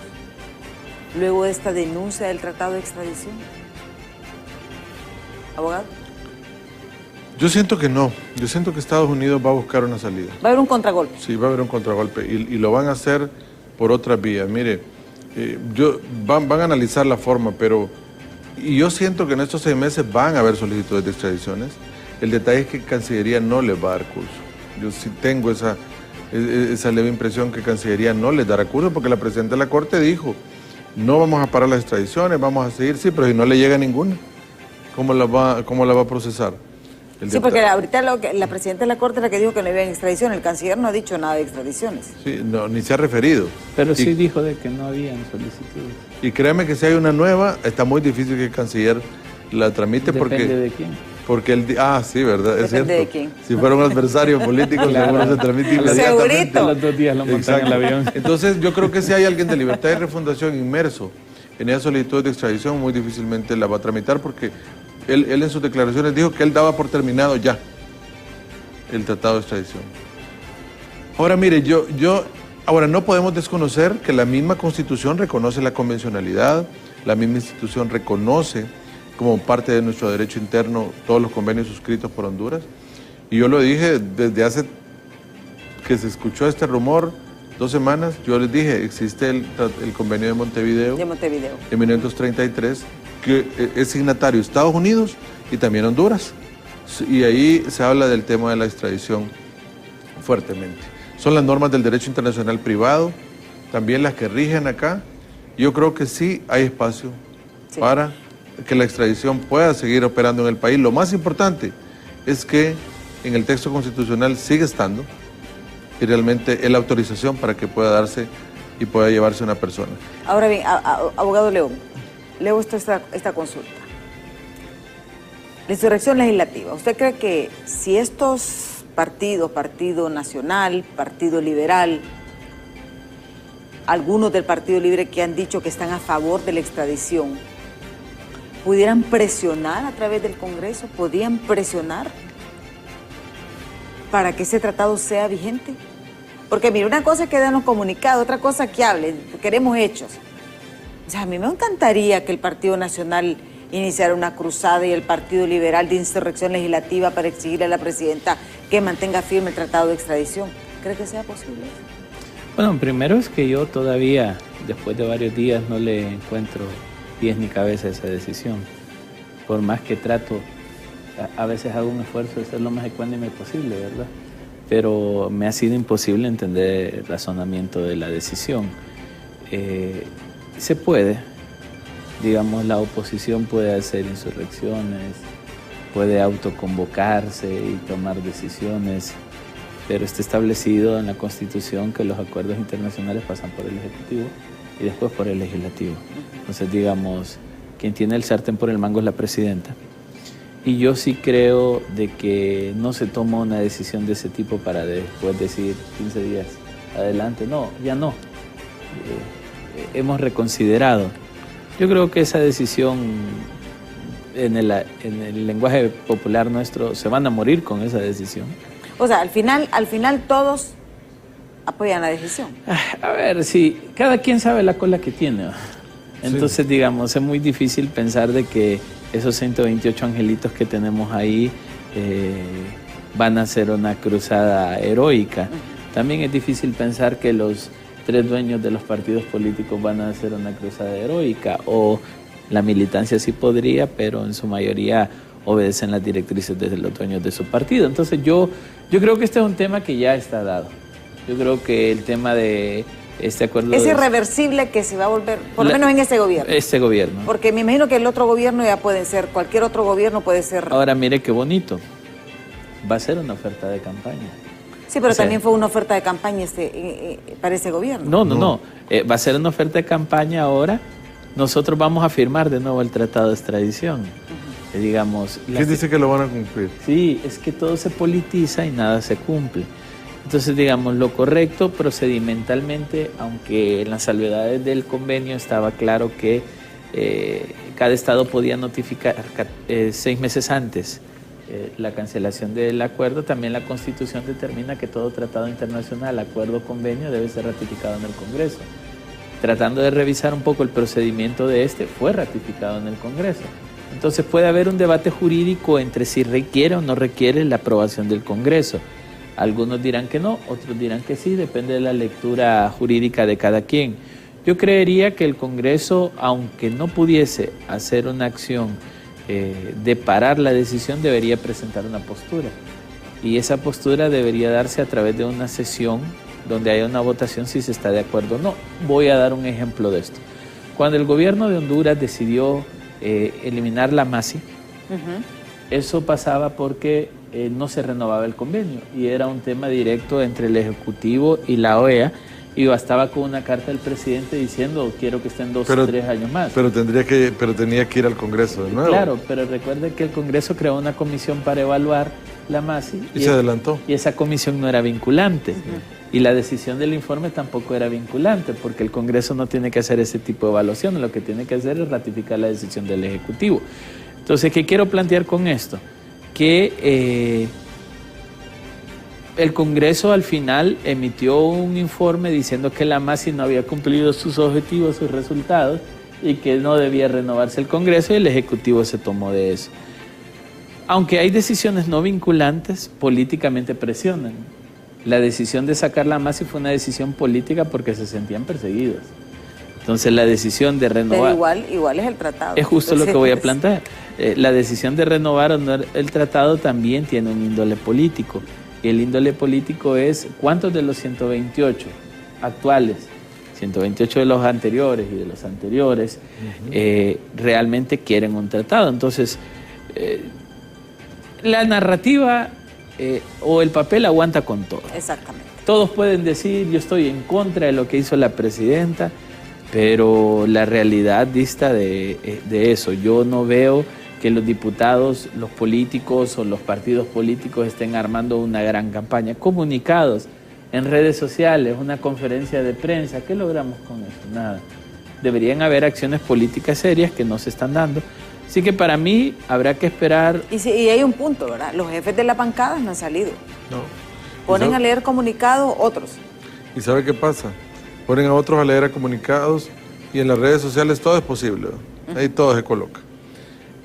luego de esta denuncia del tratado de extradición? ¿Abogado? Yo siento que no. Yo siento que Estados Unidos va a buscar una salida. ¿Va a haber un contragolpe? Sí, va a haber un contragolpe y lo van a hacer por otras vías. Mire, van a analizar la forma, pero yo siento que en estos 6 meses van a haber solicitudes de extradiciones. El detalle es que Cancillería no les va a dar curso. Yo sí tengo esa leve impresión que Cancillería no les dará curso, porque la presidenta de la Corte dijo, no vamos a parar las extradiciones, vamos a seguir, sí, pero si no le llega ninguna, ¿cómo la va a procesar? Sí, porque ahorita la presidenta de la Corte es la que dijo que no había extradición. El canciller no ha dicho nada de extradiciones. Sí, no, ni se ha referido. Pero sí dijo de que no habían solicitudes. Y créeme que si hay una nueva, está muy difícil que el canciller la tramite. Depende de quién. Porque sí, ¿verdad? Es cierto. De quién. Si fuera un adversario político, seguro se tramite inmediatamente. Segurito. Los 2 días lo montan en el avión. Entonces, yo creo que si hay alguien de Libertad y Refundación inmerso en esa solicitud de extradición, muy difícilmente la va a tramitar, porque él en sus declaraciones dijo que él daba por terminado ya el tratado de extradición. Ahora, mire, ahora no podemos desconocer que la misma Constitución reconoce la convencionalidad, la misma institución reconoce como parte de nuestro derecho interno todos los convenios suscritos por Honduras. Y yo lo dije desde hace que se escuchó este rumor, 2 semanas, yo les dije, existe el convenio de Montevideo. De Montevideo. En 1933, que es signatario Estados Unidos y también Honduras. Y ahí se habla del tema de la extradición fuertemente. Son las normas del derecho internacional privado, también las que rigen acá. Yo creo que sí hay espacio para que la extradición pueda seguir operando en el país. Lo más importante, es que en el texto constitucional sigue estando y realmente es la autorización para que pueda darse y pueda llevarse una persona. Ahora bien, abogado León, leo esta consulta. La insurrección legislativa. ¿Usted cree que si estos partidos, Partido Nacional, Partido Liberal, algunos del Partido Libre que han dicho que están a favor de la extradición, pudieran presionar a través del Congreso, podían presionar para que ese tratado sea vigente? Porque mire, una cosa es que den los comunicados, otra cosa es que hablen, queremos hechos. O sea, a mí me encantaría que el Partido Nacional iniciara una cruzada y el Partido Liberal de insurrección legislativa para exigirle a la presidenta que mantenga firme el tratado de extradición. ¿Cree que sea posible? Bueno, primero es que yo todavía, después de varios días, no le encuentro pies ni cabeza a esa decisión. Por más que trato, a veces hago un esfuerzo de ser lo más ecuánime posible, ¿verdad? Pero me ha sido imposible entender el razonamiento de la decisión. Se puede, digamos, la oposición puede hacer insurrecciones, puede autoconvocarse y tomar decisiones, pero está establecido en la Constitución que los acuerdos internacionales pasan por el Ejecutivo y después por el Legislativo. Entonces, digamos, quien tiene el sartén por el mango es la presidenta. Y yo sí creo de que no se toma una decisión de ese tipo para después decir 15 días adelante. No, ya no. Hemos reconsiderado. Yo creo que esa decisión, en el lenguaje popular nuestro, se van a morir con esa decisión. O sea, al final todos apoyan la decisión. A ver, sí, cada quien sabe la cola que tiene. Entonces, digamos, es muy difícil pensar de que esos 128 angelitos que tenemos ahí van a hacer una cruzada heroica. También es difícil pensar que los 3 dueños de los partidos políticos van a hacer una cruzada heroica, o la militancia sí podría, pero en su mayoría obedecen las directrices de los dueños de su partido. Entonces yo creo que este es un tema que ya está dado. Yo creo que el tema de este acuerdo es irreversible, que se va a volver, por lo menos en este gobierno. Este gobierno. Porque me imagino que el otro gobierno ya puede ser, cualquier otro gobierno puede ser. Ahora mire qué bonito, va a ser una oferta de campaña. Sí, pero también fue una oferta de campaña para ese gobierno. No. Va a ser una oferta de campaña ahora. Nosotros vamos a firmar de nuevo el tratado de extradición. Digamos, ¿Quién dice que lo van a cumplir? Sí, es que todo se politiza y nada se cumple. Entonces, digamos, lo correcto procedimentalmente, aunque en las salvedades del convenio estaba claro que cada estado podía notificar 6 meses antes la cancelación del acuerdo, también la Constitución determina que todo tratado internacional, acuerdo o convenio debe ser ratificado en el Congreso. Tratando de revisar un poco el procedimiento de fue ratificado en el Congreso. Entonces puede haber un debate jurídico entre si requiere o no requiere la aprobación del Congreso. Algunos dirán que no, otros dirán que sí, depende de la lectura jurídica de cada quien. Yo creería que el Congreso, aunque no pudiese hacer una acción de parar la decisión, debería presentar una postura. Y esa postura debería darse a través de una sesión donde haya una votación si se está de acuerdo o no. Voy a dar un ejemplo de esto. Cuando el gobierno de Honduras decidió eliminar la MASI, eso pasaba porque no se renovaba el convenio y era un tema directo entre el Ejecutivo y la OEA, y bastaba con una carta del presidente diciendo quiero que estén 2 o 3 años más. Pero tenía que ir al Congreso de nuevo. Claro, pero recuerde que el Congreso creó una comisión para evaluar la MASI. Y se adelantó. Y esa comisión no era vinculante. Y la decisión del informe tampoco era vinculante, porque el Congreso no tiene que hacer ese tipo de evaluación, lo que tiene que hacer es ratificar la decisión del Ejecutivo. Entonces, ¿qué quiero plantear con esto? Que el Congreso al final emitió un informe diciendo que la MASI no había cumplido sus objetivos, sus resultados, y que no debía renovarse el Congreso, y el Ejecutivo se tomó de eso. Aunque hay decisiones no vinculantes, políticamente presionan. La decisión de sacar la MASI fue una decisión política porque se sentían perseguidos. Entonces la decisión de renovar... Pero igual es el tratado. Es justo lo que voy a plantear. La decisión de renovar o no el tratado también tiene un índole político. Y el índole político es cuántos de los 128 actuales, 128 de los anteriores y de los anteriores, realmente quieren un tratado. Entonces, la narrativa o el papel aguanta con todo. Exactamente. Todos pueden decir, yo estoy en contra de lo que hizo la presidenta, pero la realidad dista de eso. Yo no veo que los diputados, los políticos o los partidos políticos estén armando una gran campaña. Comunicados en redes sociales, una conferencia de prensa, ¿qué logramos con eso? Nada. Deberían haber acciones políticas serias que no se están dando. Así que para mí habrá que esperar. Y hay un punto, ¿verdad? Los jefes de las bancadas no han salido. No. Ponen a leer comunicados otros. ¿Y sabe qué pasa? Ponen a otros a leer comunicados y en las redes sociales todo es posible, ¿no? Ahí todo se coloca.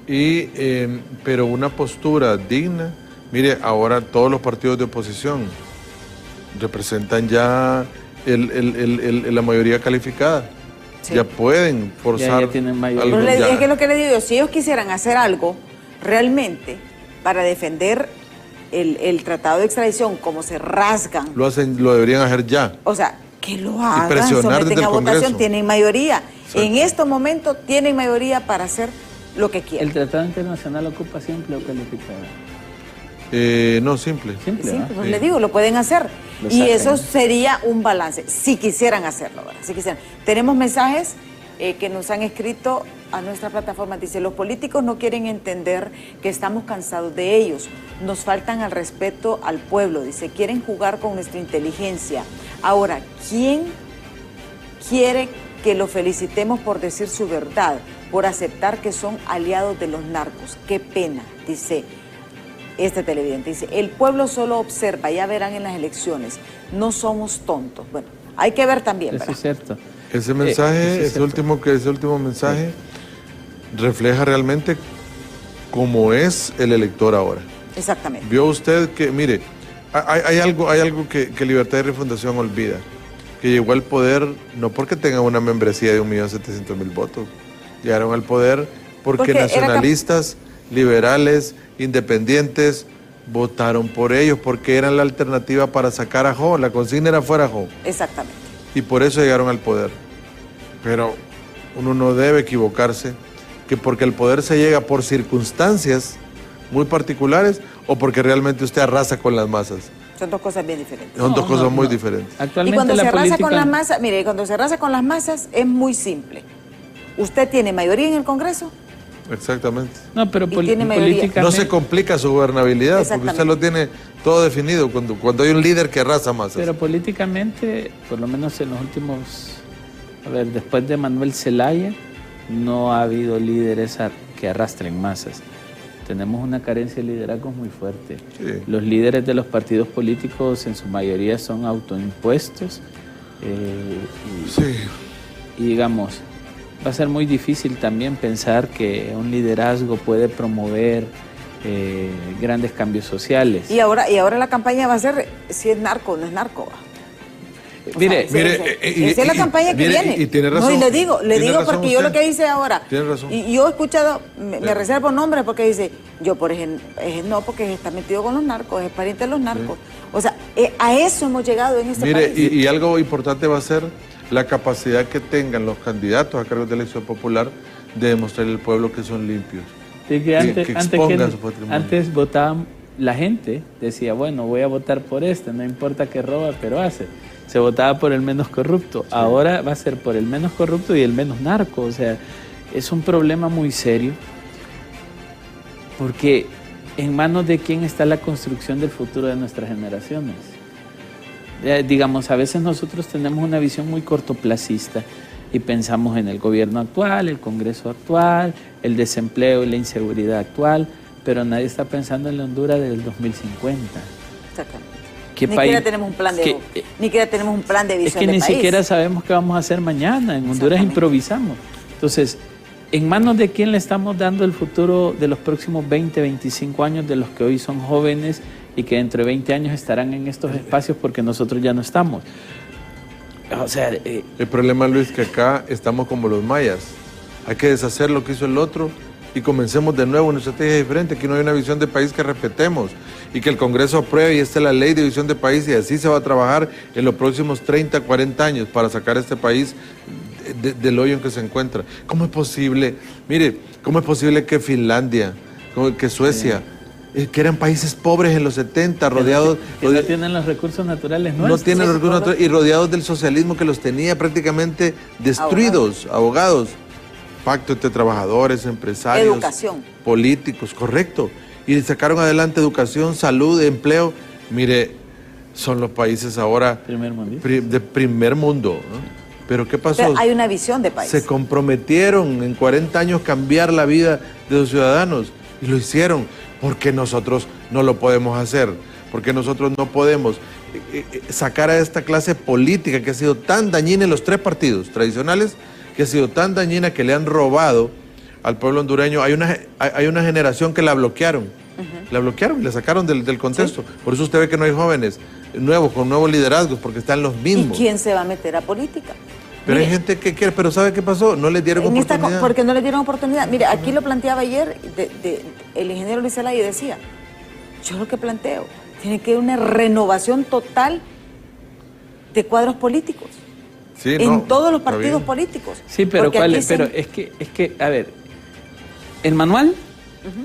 Pero una postura digna, mire, ahora todos los partidos de oposición representan ya la mayoría calificada. Sí. Ya pueden forzar. Ya tienen mayoría. Pero es que lo que le digo yo, si ellos quisieran hacer algo realmente para defender el tratado de extradición, como se rasgan. Lo deberían hacer ya. O sea, que lo hagan, y someten a votación, tienen mayoría. Exacto. En estos momentos tienen mayoría para hacer lo que quieran. ¿El tratado internacional ocupa simple o calificado? No, simple. Simple, pues le digo, lo pueden hacer. Y eso sería un balance, si quisieran hacerlo, ¿verdad? Si quisieran. Tenemos mensajes que nos han escrito a nuestra plataforma. Dice, los políticos no quieren entender que estamos cansados de ellos. Nos faltan al respeto al pueblo. Dice, quieren jugar con nuestra inteligencia. Ahora, ¿quién quiere que lo felicitemos por decir su verdad? Por aceptar que son aliados de los narcos. Qué pena, dice este televidente. Dice, el pueblo solo observa, ya verán en las elecciones. No somos tontos. Bueno, hay que ver también, ¿verdad? Eso es cierto. Ese mensaje, ese último mensaje, refleja realmente cómo es el elector ahora. Exactamente. Vio usted que, mire, hay algo que Libertad y Refundación olvida, que llegó al poder no porque tenga una membresía de 1.700.000 votos, llegaron al poder porque nacionalistas, liberales, independientes votaron por ellos, porque eran la alternativa para sacar a Jo, la consigna era fuera Jo. Exactamente. Y por eso llegaron al poder. Pero uno no debe equivocarse que porque el poder se llega por circunstancias muy particulares o porque realmente usted arrasa con las masas. Son dos cosas bien diferentes. Son dos cosas muy diferentes. Y cuando se arrasa con las masas, mire, cuando se arrasa con las masas es muy simple. Usted tiene mayoría en el Congreso. Exactamente. No, pero políticamente no se complica su gobernabilidad porque usted lo tiene todo definido cuando hay un líder que arrasa masas. Pero políticamente, por lo menos en los últimos, después de Manuel Zelaya, no ha habido líderes que arrastren masas. Tenemos una carencia de liderazgos muy fuerte. Sí. Los líderes de los partidos políticos en su mayoría son autoimpuestos y digamos, va a ser muy difícil también pensar que un liderazgo puede promover grandes cambios sociales. Y ahora la campaña va a ser si es narco o no es narco. Mire, esa es la campaña que viene. Y tiene razón. No, y le digo porque usted. yo lo que hice ahora. Tiene razón. Y yo he escuchado, me reservo nombres porque dice, yo por ejemplo, no, porque está metido con los narcos, es pariente de los narcos. Sí. O sea, a eso hemos llegado en este país. Y algo importante va a ser la capacidad que tengan los candidatos a cargos de elección popular de demostrarle al pueblo que son limpios. Sí, que expongan su patrimonio. Antes votaban, la gente decía, bueno, voy a votar por este, no importa que roba, pero hace. Se votaba por el menos corrupto. Sí. Ahora va a ser por el menos corrupto y el menos narco. O sea, es un problema muy serio porque en manos de quién está la construcción del futuro de nuestras generaciones. Digamos, a veces nosotros tenemos una visión muy cortoplacista y pensamos en el gobierno actual, el Congreso actual, el desempleo y la inseguridad actual, pero nadie está pensando en la Honduras del 2050. Exactamente. Ni siquiera tenemos un plan de visión. Es que ni siquiera sabemos qué vamos a hacer mañana. En Honduras improvisamos. Entonces, ¿en manos de quién le estamos dando el futuro de los próximos 20, 25 años de los que hoy son jóvenes y que dentro de 20 años estarán en estos espacios porque nosotros ya no estamos? O sea, el problema, Luis, que acá estamos como los mayas. Hay que deshacer lo que hizo el otro y comencemos de nuevo una estrategia diferente. Aquí no hay una visión de país que respetemos y que el Congreso apruebe y esta es la ley de visión de país y así se va a trabajar en los próximos 30, 40 años para sacar a este país del hoyo en que se encuentra. ¿Cómo es posible? Mire, ¿cómo es posible que Finlandia, que Suecia que eran países pobres en los 70, rodeados... Que no tienen los recursos naturales nuestros. No tienen los recursos naturales y rodeados del socialismo que los tenía prácticamente destruidos, abogados. Pacto entre trabajadores, empresarios, educación, políticos, correcto. Y sacaron adelante educación, salud, empleo. Mire, son los países ahora de primer mundo, ¿no? Pero ¿qué pasó? Pero hay una visión de país. Se comprometieron en 40 años cambiar la vida de los ciudadanos y lo hicieron. Porque nosotros no lo podemos hacer, porque nosotros no podemos sacar a esta clase política que ha sido tan dañina en los tres partidos tradicionales, que ha sido tan dañina que le han robado al pueblo hondureño. Hay una generación que la bloquearon, la bloquearon, la sacaron del contexto. ¿Sí? Por eso usted ve que no hay jóvenes nuevos, con nuevos liderazgos, porque están los mismos. ¿Y quién se va a meter a política? Pero mire, hay gente que quiere, pero ¿sabe qué pasó? No les dieron oportunidad. Porque no les dieron oportunidad. Mire, aquí lo planteaba ayer el ingeniero Luis Zelaya y decía, yo lo que planteo, tiene que haber una renovación total de cuadros políticos. Sí, en todos los partidos políticos. Sí, pero pero es que, a ver, el manual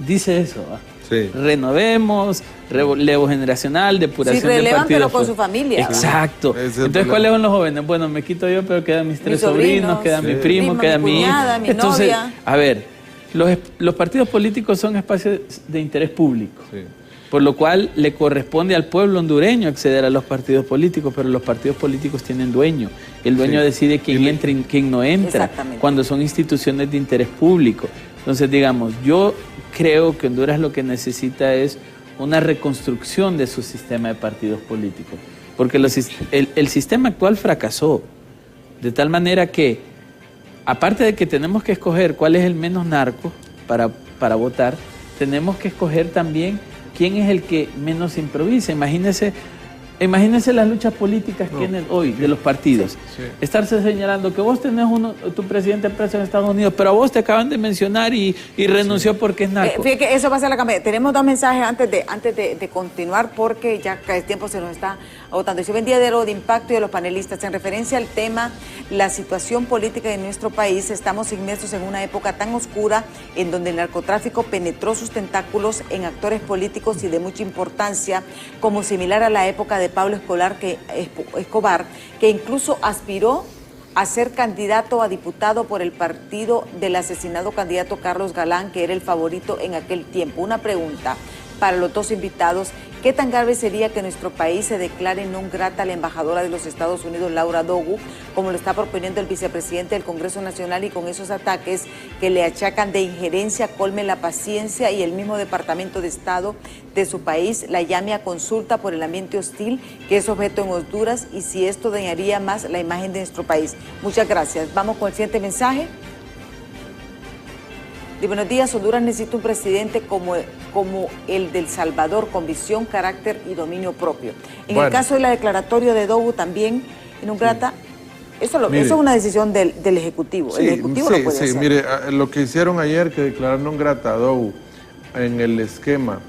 dice eso, ¿va? Sí. Renovemos, relevo generacional, depuración de partidos. Relevan, pero con su familia. Exacto. Entonces, ¿cuáles son los jóvenes? Bueno, me quito yo, pero quedan mis tres sobrinos, queda mi primo, queda mi cuñada, mi Entonces, novia. A ver, los partidos políticos son espacios de interés público. Sí. Por lo cual le corresponde al pueblo hondureño acceder a los partidos políticos, pero los partidos políticos tienen dueño. El dueño decide quién entra y quién no entra, cuando son instituciones de interés público. Entonces, digamos, yo creo que Honduras lo que necesita es una reconstrucción de su sistema de partidos políticos, porque el sistema actual fracasó, de tal manera que, aparte de que tenemos que escoger cuál es el menos narco para votar, tenemos que escoger también quién es el que menos improvisa. Imagínense las luchas políticas que tienen hoy de los partidos. Estarse señalando que vos tenés tu presidente preso en Estados Unidos, pero a vos te acaban de mencionar y renunció porque es narco. Fíjate que eso va a ser la campaña. Tenemos dos mensajes antes de continuar, porque ya el tiempo se nos está agotando. Yo vendía de lo de impacto y de los panelistas. En referencia al tema, la situación política de nuestro país, estamos inmersos en una época tan oscura en donde el narcotráfico penetró sus tentáculos en actores políticos y de mucha importancia, como similar a la época de Pablo Escobar, que incluso aspiró a ser candidato a diputado por el partido del asesinado candidato Carlos Galán, que era el favorito en aquel tiempo. Una pregunta para los dos invitados: ¿qué tan grave sería que nuestro país se declare non grata a la embajadora de los Estados Unidos, Laura Dogu, como lo está proponiendo el vicepresidente del Congreso Nacional, y con esos ataques que le achacan de injerencia colme la paciencia y el mismo Departamento de Estado de su país la llame a consulta por el ambiente hostil que es objeto en Honduras, y si esto dañaría más la imagen de nuestro país? Muchas gracias. Vamos con el siguiente mensaje. De buenos días, Honduras necesita un presidente como el del Salvador, con visión, carácter y dominio propio. En el caso de la declaratoria de Dogu también, en un grata, eso es una decisión del Ejecutivo. El Ejecutivo lo puede hacer. Mire, lo que hicieron ayer, que declararon non grata a Dogu en el esquema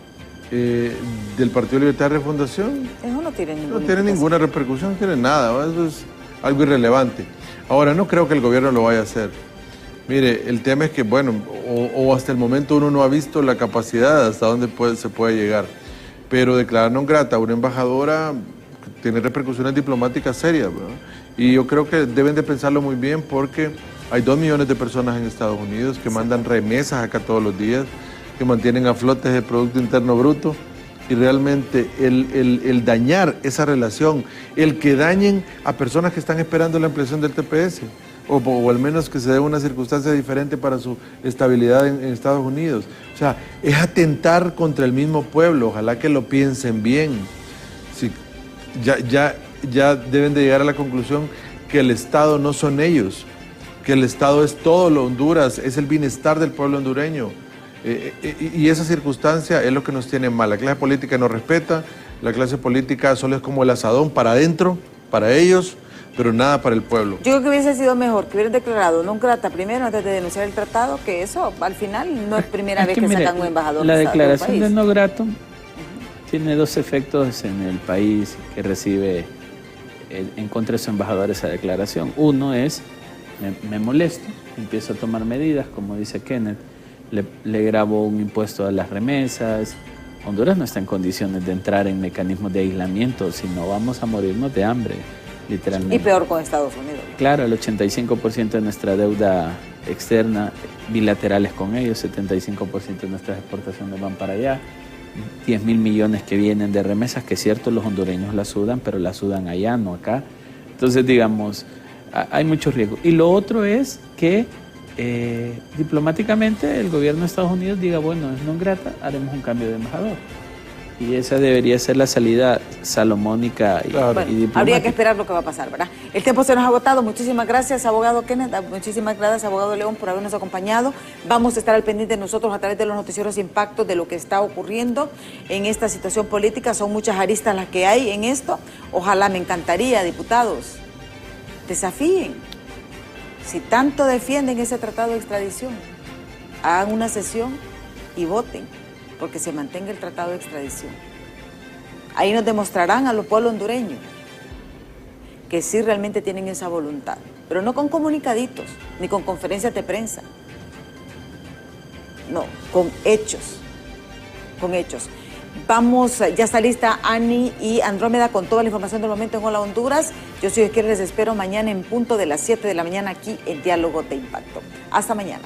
del Partido Libertad de Refundación, eso no tiene ninguna repercusión, no tiene nada, eso es algo irrelevante. Ahora, no creo que el gobierno lo vaya a hacer. Mire, el tema es que, bueno, o hasta el momento uno no ha visto la capacidad hasta dónde se puede llegar. Pero declarar non grata a una embajadora tiene repercusiones diplomáticas serias, ¿verdad? Y yo creo que deben de pensarlo muy bien, porque hay 2 millones de personas en Estados Unidos que mandan remesas acá todos los días, que mantienen a flote el Producto Interno Bruto, y realmente el dañar esa relación, el que dañen a personas que están esperando la ampliación del TPS, o al menos que se dé una circunstancia diferente para su estabilidad en Estados Unidos. O sea, es atentar contra el mismo pueblo. Ojalá que lo piensen bien. Sí, ya deben de llegar a la conclusión que el Estado no son ellos, que el Estado es todo lo Honduras, es el bienestar del pueblo hondureño. Y esa circunstancia es lo que nos tiene mal. La clase política no respeta, la clase política solo es como el asadón para adentro, para ellos, pero nada para el pueblo. Yo creo que hubiese sido mejor que hubieran declarado non grata primero antes de denunciar el tratado, que eso al final no es primera vez que sacan un embajador. La declaración de no grato tiene 2 efectos en el país que recibe en contra de su embajador esa declaración. Uno es, me molesto, empiezo a tomar medidas, como dice Kenneth, le grabo un impuesto a las remesas, Honduras no está en condiciones de entrar en mecanismos de aislamiento, sino vamos a morirnos de hambre, literalmente. Y peor con Estados Unidos. Claro, el 85% de nuestra deuda externa bilaterales con ellos, 75% de nuestras exportaciones van para allá, 10.000 millones que vienen de remesas, que es cierto, los hondureños la sudan, pero la sudan allá, no acá. Entonces, digamos, hay mucho riesgo. Y lo otro es que diplomáticamente el gobierno de Estados Unidos diga, bueno, es non grata, haremos un cambio de embajador. Y esa debería ser la salida salomónica y, bueno, y diplomática. Habría que esperar lo que va a pasar, ¿verdad? El tiempo se nos ha agotado. Muchísimas gracias, abogado Kenneth. Muchísimas gracias, abogado León, por habernos acompañado. Vamos a estar al pendiente nosotros a través de los noticieros Impacto de lo que está ocurriendo en esta situación política. Son muchas aristas las que hay en esto. Ojalá, me encantaría, diputados, desafíen. Si tanto defienden ese tratado de extradición, hagan una sesión y voten porque se mantenga el tratado de extradición. Ahí nos demostrarán a los pueblos hondureños que sí realmente tienen esa voluntad, pero no con comunicaditos, ni con conferencias de prensa. No, con hechos, con hechos. Vamos, ya está lista Ani y Andrómeda con toda la información del momento en Hola Honduras. Yo soy Esquer, les espero mañana en punto de las 7 de la mañana aquí en Diálogo de Impacto. Hasta mañana.